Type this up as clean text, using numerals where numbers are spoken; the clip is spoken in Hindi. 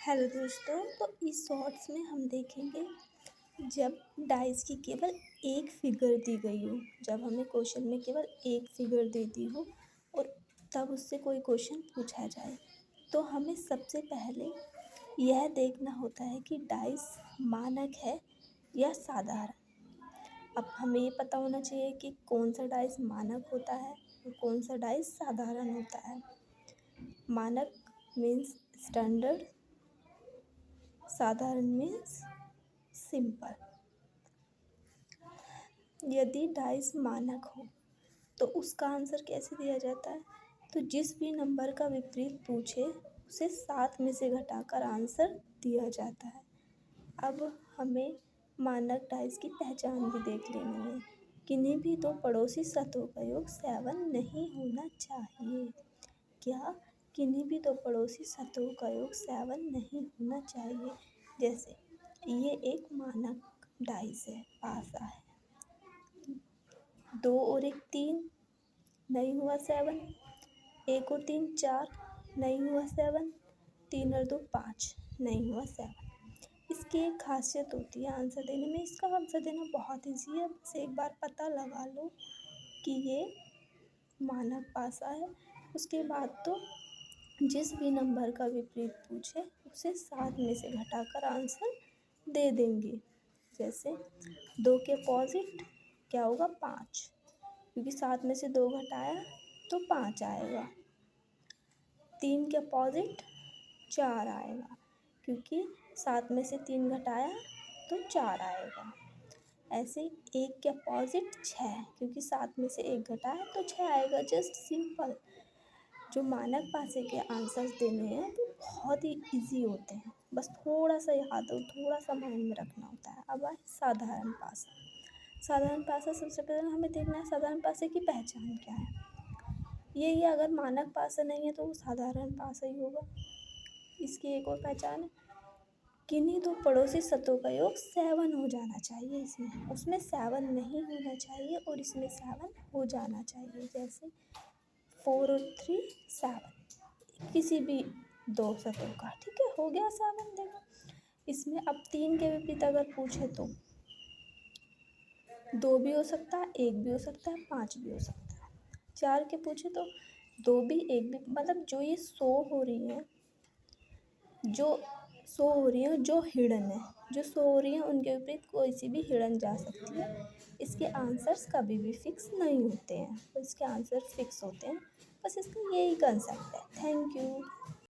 हेलो दोस्तों। तो इस शॉर्ट्स में हम देखेंगे जब डाइस की केवल एक फिगर दी गई हो, जब हमें क्वेश्चन में केवल एक फिगर दे दी हो और तब उससे कोई क्वेश्चन पूछा जाए, तो हमें सबसे पहले यह देखना होता है कि डाइस मानक है या साधारण। अब हमें ये पता होना चाहिए कि कौन सा डाइस मानक होता है और कौन सा डाइस साधारण होता है। मानक मीन्स स्टैंडर्ड, साधारण मीन्स सिंपल। यदि डाइस मानक हो तो उसका आंसर कैसे दिया जाता है? तो जिस भी नंबर का विपरीत पूछे उसे 7 में से घटाकर आंसर दिया जाता है। अब हमें मानक डाइस की पहचान भी देख लेनी है। किन्हीं भी दो पड़ोसी सतहों का योग 7 नहीं होना चाहिए। क्या? किन्हीं भी दो पड़ोसी सतहों का योग 7 नहीं होना चाहिए। जैसे ये एक मानक डाइस है, पासा है। 2 और 1 3 नहीं हुआ 7। 1 और 3 4 नहीं हुआ 7। 3 और 2 5 नहीं हुआ 7। इसकी एक खासियत होती है आंसर देने में। इसका आंसर देना बहुत ईजी है, बस एक बार पता लगा लो कि ये मानक पासा है। उसके बाद तो जिस भी नंबर का विपरीत पूछे उसे 7 में से घटाकर आंसर दे देंगे। जैसे 2 के अपोजिट क्या होगा? 5, क्योंकि 7 में से 2 घटाया तो 5 आएगा। 3 के अपोजिट 4 आएगा, क्योंकि 7 में से 3 घटाया तो 4 आएगा। ऐसे 1 के अपोजिट 6, क्योंकि 7 में से 1 घटाया तो 6 आएगा। Just simple. जो मानक पासे के आंसर्स देने हैं वो बहुत ही इजी होते हैं, बस थोड़ा सा याद हो, थोड़ा सा माइंड में रखना होता है। अब आए साधारण पासा। साधारण पासा सबसे पहले हमें देखना है साधारण पासे की पहचान क्या है। यही अगर मानक पासा नहीं है तो वो साधारण पासा ही होगा। इसकी एक और पहचान है, किन्हीं दो पड़ोसी सतहों का योग 7 हो जाना चाहिए। उसमें 7 नहीं होना चाहिए और इसमें 7 हो जाना चाहिए। जैसे 4 और 3 7, किसी भी दो सतहों का, ठीक है, हो गया 7। देखो इसमें अब 3 के विपरीत अगर पूछे तो 2 भी हो सकता है, 1 भी हो सकता है, 5 भी हो सकता है। 4 के पूछे तो 2 भी, 1 भी, मतलब जो ये शो हो रही है, जो हिडन है, जो शो हो रही है उनके विपरीत कोई सी भी हिडन जा सकती है। इसके आंसर्स कभी भी फिक्स नहीं होते हैं, तो इसके आंसर फिक्स होते हैं। बस इसका यही कंसेप्ट है। Thank you.